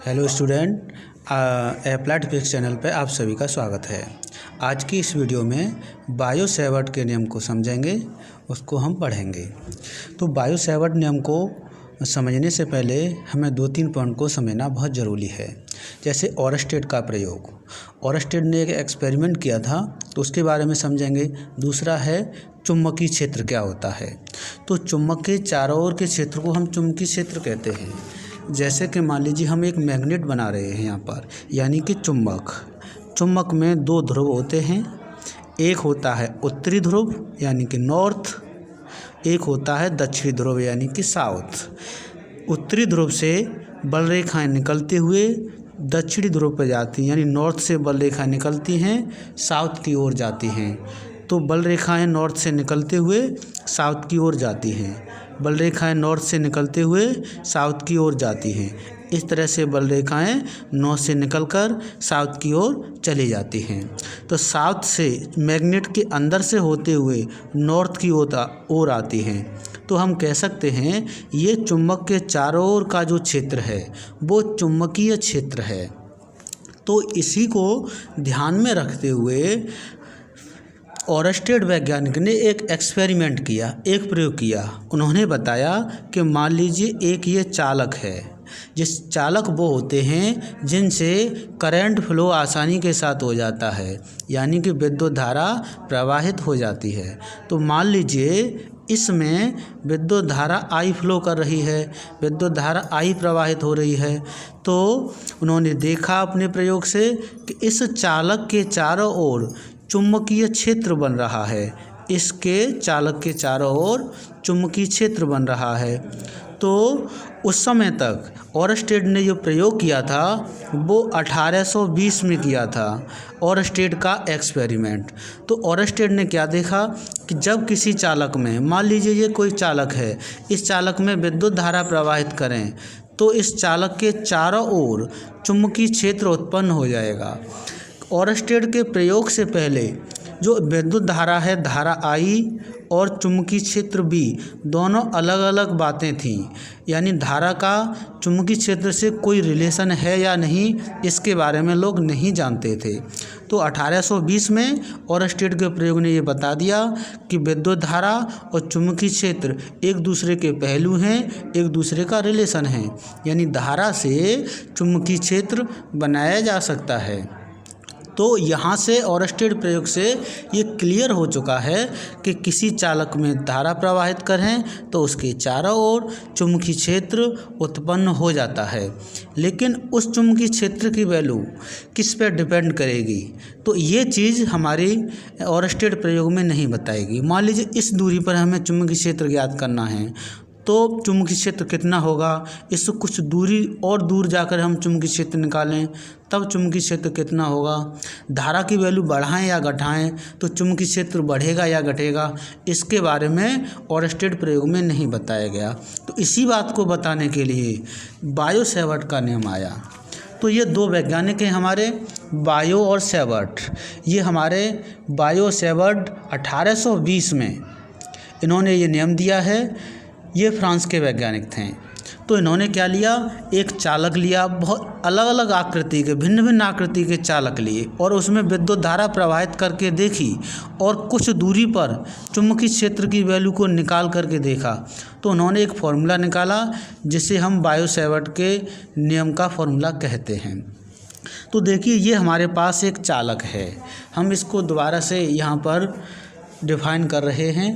Hello student, applied physics channel पर आप सभी का स्वागत है। आज की इस वीडियो में बायो सेवर्ट के नियम को समझेंगे, उसको हम पढ़ेंगे। तो बायो सेवर्ट नियम को समझने से पहले हमें 2-3 पॉइंट को समझना बहुत ज़रूरी है। जैसे ओरस्टेड का प्रयोग, ओरस्टेड ने एक एक्सपेरिमेंट किया था तो उसके बारे में समझेंगे। दूसरा है चुंबकीय क्षेत्र क्या होता है। तो चुंबक के चारों ओर के क्षेत्र को हम चुंबकीय क्षेत्र कहते हैं। जैसे कि मान लीजिए हम एक मैग्नेट बना रहे हैं यहाँ पर, यानी कि चुंबक में 2 ध्रुव होते हैं। एक होता है उत्तरी ध्रुव यानी कि नॉर्थ, एक होता है दक्षिणी ध्रुव यानी कि साउथ। उत्तरी ध्रुव से बल रेखाएं निकलते हुए दक्षिणी ध्रुव पर जाती हैं, यानी नॉर्थ से बल रेखाएं निकलती हैं साउथ की ओर जाती हैं। तो बल रेखाएं नॉर्थ से निकलते हुए साउथ की ओर जाती हैं, बल रेखाएं नॉर्थ से निकलते हुए साउथ की ओर जाती हैं। इस तरह से बल रेखाएं नॉर्थ से निकलकर साउथ की ओर चली जाती हैं। तो साउथ से मैग्नेट के अंदर से होते हुए नॉर्थ की ओर आती हैं। तो हम कह सकते हैं ये चुंबक के चारों ओर का जो क्षेत्र है वो चुंबकीय क्षेत्र है। तो इसी को ध्यान में रखते हुए ओरस्टेड वैज्ञानिक ने एक एक्सपेरिमेंट किया, एक प्रयोग किया। उन्होंने बताया कि मान लीजिए एक ये चालक है, जिस चालक वो होते हैं जिनसे करंट फ्लो आसानी के साथ हो जाता है, यानी कि विद्युत धारा प्रवाहित हो जाती है। तो मान लीजिए इसमें विद्युत धारा I फ्लो कर रही है, विद्युत धारा I प्रवाहित हो रही है। तो उन्होंने देखा अपने प्रयोग से कि इस चालक के चारों ओर चुंबकीय क्षेत्र बन रहा है, इसके चालक के चारों ओर चुंबकीय क्षेत्र बन रहा है। तो उस समय तक ओरस्टेड ने जो प्रयोग किया था वो 1820 में किया था, ओरस्टेड का एक्सपेरिमेंट। तो ओरस्टेड ने क्या देखा कि जब किसी चालक में, मान लीजिए ये कोई चालक है, इस चालक में विद्युत धारा प्रवाहित करें तो इस चालक के चारों ओर चुंबकीय क्षेत्र उत्पन्न हो जाएगा। ओरस्टेड के प्रयोग से पहले जो विद्युत धारा है, धारा I और चुंबकीय क्षेत्र B, दोनों अलग अलग बातें थीं। यानी धारा का चुंबकीय क्षेत्र से कोई रिलेशन है या नहीं, इसके बारे में लोग नहीं जानते थे। तो 1820 में ओरस्टेड के प्रयोग ने ये बता दिया कि विद्युत धारा और चुंबकीय क्षेत्र एक दूसरे के पहलू हैं, एक दूसरे का रिलेशन है, यानी धारा से चुंबकीय क्षेत्र बनाया जा सकता है। तो यहाँ से ओरस्टेड प्रयोग से ये क्लियर हो चुका है कि किसी चालक में धारा प्रवाहित करें तो उसके चारों ओर चुंबकीय क्षेत्र उत्पन्न हो जाता है। लेकिन उस चुंबकीय क्षेत्र की वैल्यू किस पर डिपेंड करेगी, तो ये चीज़ हमारी ओरस्टेड प्रयोग में नहीं बताएगी। मान लीजिए इस दूरी पर हमें चुंबकीय क्षेत्र ज्ञात करना है, तो चुंबकीय क्षेत्र कितना होगा, इससे कुछ दूरी और दूर जाकर हम चुंबकीय क्षेत्र निकालें तब चुंबकीय क्षेत्र कितना होगा। धारा की वैल्यू बढ़ाएं या घटाएं तो चुंबकीय क्षेत्र बढ़ेगा या घटेगा, इसके बारे में ओरस्टेड प्रयोग में नहीं बताया गया। तो इसी बात को बताने के लिए बायो सेवर्ट का नियम आया। तो ये 2 वैज्ञानिक हैं हमारे, बायो और सेवर्ट। ये हमारे बायो सेवर्ट 1820 में इन्होंने ये नियम दिया है। ये फ्रांस के वैज्ञानिक थे। तो इन्होंने क्या लिया, एक चालक लिया, बहुत अलग अलग आकृति के, भिन्न भिन्न आकृति के चालक लिए और उसमें विद्युत धारा प्रवाहित करके देखी और कुछ दूरी पर चुंबकीय क्षेत्र की वैल्यू को निकाल करके देखा। तो उन्होंने एक फॉर्मूला निकाला जिसे हम बायो सेवर्ट के नियम का फॉर्मूला कहते हैं। तो देखिए ये हमारे पास एक चालक है, हम इसको दोबारा से यहाँ पर डिफाइन कर रहे हैं।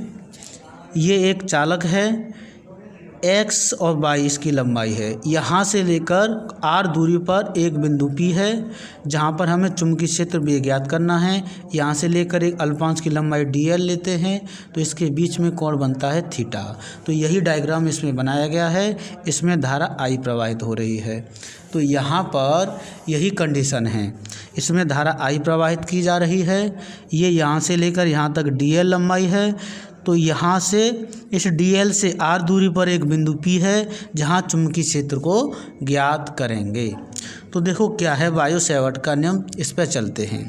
ये एक चालक है, x और y इसकी लंबाई है। यहाँ से लेकर r दूरी पर एक बिंदु P है जहाँ पर हमें चुंबकीय क्षेत्र B ज्ञात करना है। यहाँ से लेकर एक अल्पांश की लंबाई dl लेते हैं तो इसके बीच में कोण बनता है थीटा। तो यही डायग्राम इसमें बनाया गया है, इसमें धारा I प्रवाहित हो रही है। तो यहाँ पर यही कंडीशन है, इसमें धारा I प्रवाहित की जा रही है। ये यहाँ से लेकर यहाँ तक dl लंबाई है। तो यहाँ से इस dl से r दूरी पर एक बिंदु P है जहाँ चुंबकीय क्षेत्र को ज्ञात करेंगे। तो देखो क्या है बायो सेवर्ट का नियम, इस पर चलते हैं।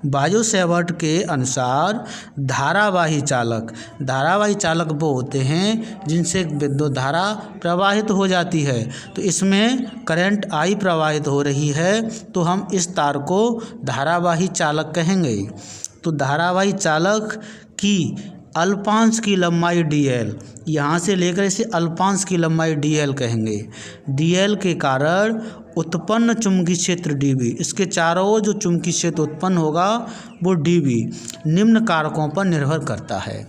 बायो सेवर्ट के अनुसार धारावाही चालक वो होते हैं जिनसे विद्युत धारा प्रवाहित हो जाती है। तो इसमें करंट I प्रवाहित हो रही है, तो हम इस तार को धारावाही चालक कहेंगे। तो धारावाही चालक की अल्पांश की लंबाई dl, यहाँ से लेकर इसे अल्पांश की लंबाई dl कहेंगे। dl के कारण उत्पन्न चुंबकीय क्षेत्र dB, इसके चारों ओर जो चुंबकीय क्षेत्र उत्पन्न होगा वो dB निम्न कारकों पर निर्भर करता है।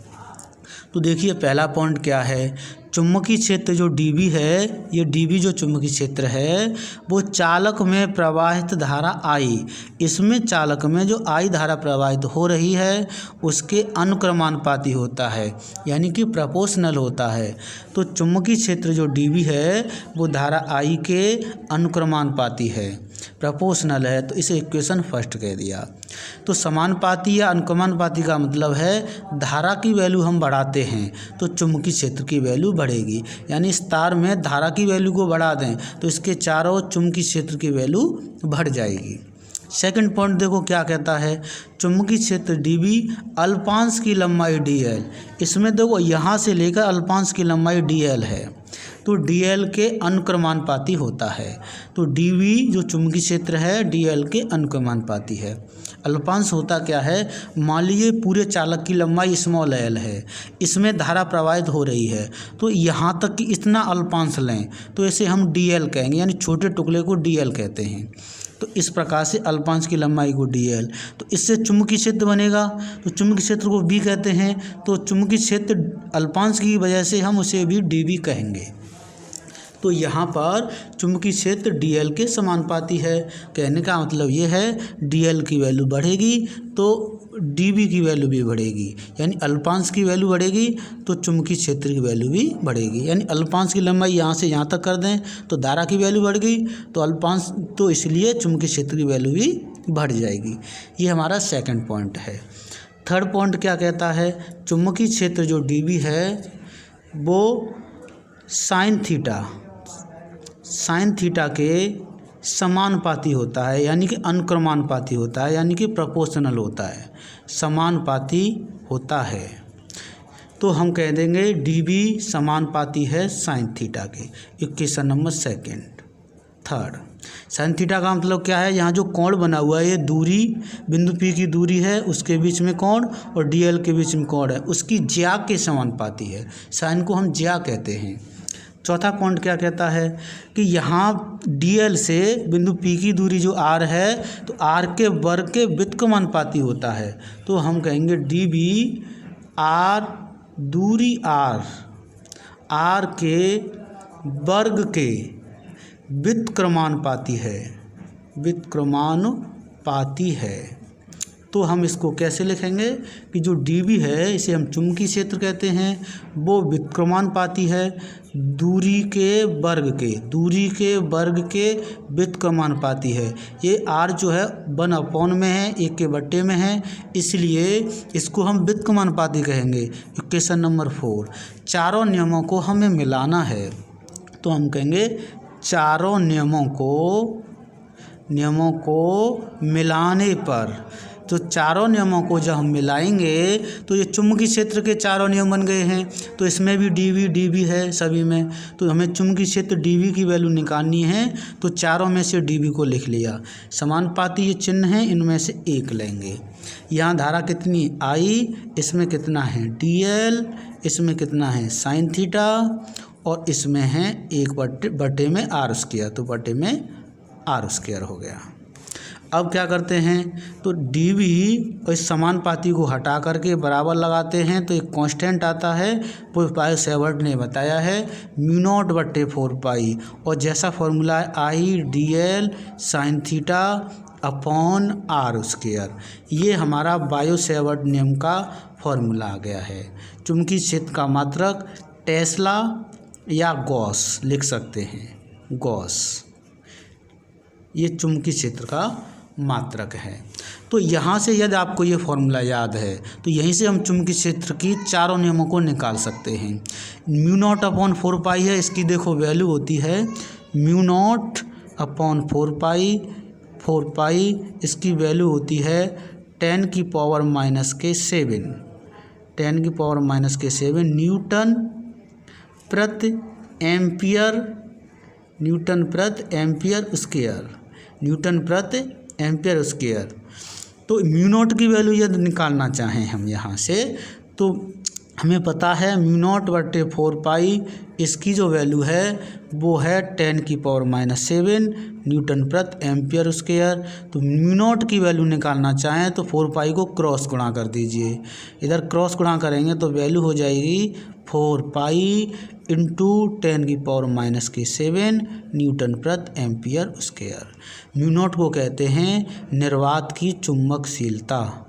तो देखिए पहला पॉइंट क्या है, चुंबकीय क्षेत्र जो dB है, ये dB जो चुंबकीय क्षेत्र है वो चालक में प्रवाहित धारा I, इसमें चालक में जो I धारा प्रवाहित हो रही है उसके अनुक्रमानुपाती होता है, यानी कि प्रोपोर्शनल होता है। तो चुंबकीय क्षेत्र जो dB है वो धारा I के अनुक्रमानुपाती है, प्रोपोर्शनल है। तो इसे इक्वेशन फर्स्ट कह दिया। तो समानुपाती या अनुक्रमानुपाती का मतलब है धारा की वैल्यू हम बढ़ाते हैं तो चुंबकीय क्षेत्र की वैल्यू बढ़ेगी, यानी इस तार में धारा की वैल्यू को बढ़ा दें तो इसके चारों ओर चुंबकीय क्षेत्र की वैल्यू बढ़ जाएगी। सेकंड पॉइंट देखो क्या कहता है, चुंबकीय क्षेत्र dB अल्पांश की लंबाई dl, इसमें देखो यहाँ से लेकर अल्पांश की लंबाई dl है, तो dl के अनुक्रमानुपाती होता है। तो dB जो चुंबकीय क्षेत्र है dl के अनुक्रमानुपाती है। अल्पांश होता क्या है, मान लीजिए पूरे चालक की लंबाई स्मॉल l है, इसमें धारा प्रवाहित हो रही है, तो यहाँ तक कि इतना अल्पांश लें तो इसे हम dl कहेंगे, यानी छोटे टुकड़े को dl कहते हैं। तो इस प्रकार से अल्पांश की लंबाई को dl, तो इससे चुंबकीय क्षेत्र बनेगा, तो चुंबकीय क्षेत्र को B कहते हैं। तो चुंबकीय क्षेत्र अल्पांश की वजह से हम उसे भी dB कहेंगे। तो यहाँ पर चुंबकीय क्षेत्र dl के समानुपाती है। कहने का मतलब ये है dl की वैल्यू बढ़ेगी तो dB की वैल्यू भी बढ़ेगी, यानी अल्पांश की वैल्यू बढ़ेगी तो चुंबकीय क्षेत्र की वैल्यू भी बढ़ेगी। यानी अल्पांश की लंबाई यहाँ से यहाँ तक कर दें तो धारा की वैल्यू बढ़ गई, तो अल्पांश तो इसलिए चुंबकीय क्षेत्र की वैल्यू भी बढ़ जाएगी। ये हमारा सेकंड पॉइंट है। थर्ड पॉइंट क्या कहता है, चुंबकीय क्षेत्र जो dB है वो साइन थीटा के समानुपाती होता है, यानी कि अनुक्रमानुपाती होता है, यानी कि प्रोपोर्शनल होता है, समानुपाती होता है। तो हम कह देंगे dB समानुपाती है साइन थीटा के। Equation number second. Third, sine theta का मतलब क्या है, यहाँ जो कोण बना हुआ है ये दूरी बिंदु P की दूरी है उसके बीच में कोण और dl के बीच में कोण है, उसकी ज्या के समानुपाती है। साइन को हम ज्या कहते हैं। चौथा पॉइंट क्या कहता है कि यहाँ dl से बिंदु P की दूरी जो r है तो r के वर्ग के व्युत्क्रमानुपाती होता है। तो हम कहेंगे dB r दूरी r के वर्ग के व्युत्क्रमानुपाती है। तो हम इसको कैसे लिखेंगे कि जो dB है इसे हम चुंबकीय क्षेत्र कहते हैं, वो व्युत्क्रमानुपाती है दूरी के वर्ग के व्युत्क्रमानुपाती है। ये r जो है 1/, में है, 1 के बट्टे में है, इसलिए इसको हम व्युत्क्रमानुपाती कहेंगे। इक्वेशन नंबर 4, चारों नियमों को हमें मिलाना है तो हम कहेंगे चारों नियमों को मिलाने पर, तो चारों नियमों को जब हम मिलाएंगे तो ये चुंबकीय क्षेत्र के चारों नियम बन गए हैं। तो इसमें भी dB है सभी में, तो हमें चुंबकीय क्षेत्र dB की वैल्यू निकालनी है, तो चारों में से dB को लिख लिया। समानुपाती ये चिन्ह हैं, इनमें से एक लेंगे। यहाँ धारा कितनी I, इसमें कितना है dl, इसमें कितना है साइन थीटा और इसमें है 1/, में r², तो बटे में r² हो गया। अब क्या करते हैं, तो dB और इस समानुपाती को हटा करके बराबर लगाते हैं तो एक कांस्टेंट आता है, वो बायो सेवर्ट ने बताया है μ0/4 और जैसा फॉर्मूला है I dl sine theta upon r²। ये हमारा बायो सेवर्ट नियम का फॉर्मूला आ गया है। चुंबकीय क्षेत्र का मात्रक टेस्ला या गॉस लिख सकते हैं, गॉस ये चुंबकीय क्षेत्र का मात्रक है। तो यहाँ से यदि आपको ये फॉर्मूला याद है तो यहीं से हम चुंबकीय क्षेत्र की चारों नियमों को निकाल सकते हैं। μ0/4 है, इसकी देखो वैल्यू होती है μ0/4 इसकी वैल्यू होती है 10 की पावर माइनस के 7 न्यूटन प्रति एम्पियर स्क्वायर। तो म्यू नॉट की वैल्यू यदि निकालना चाहें हम यहाँ से, तो हमें पता है म्यू नॉट बटे 4 इसकी जो वैल्यू है वो है 10 की पावर -7 न्यूटन प्रति एम्पियर स्क्वायर। तो म्यू नॉट की वैल्यू निकालना चाहें तो 4 को क्रॉस गुणा कर दीजिए। इधर क्रॉस गुणा करेंगे तो वैल्यू हो जाएगी 4 इंटू 10 की पावर -7 न्यूटन प्रति एम्पियर स्क्वायर। म्यू नॉट को कहते हैं निर्वात की चुंबकशीलता।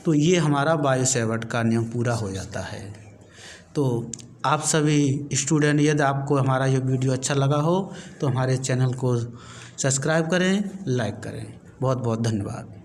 तो ये हमारा बायो सेवर्ट का नियम पूरा हो जाता है। तो आप सभी स्टूडेंट, यदि आपको हमारा ये वीडियो अच्छा लगा हो तो हमारे चैनल को सब्सक्राइब करें, लाइक करें। बहुत बहुत धन्यवाद।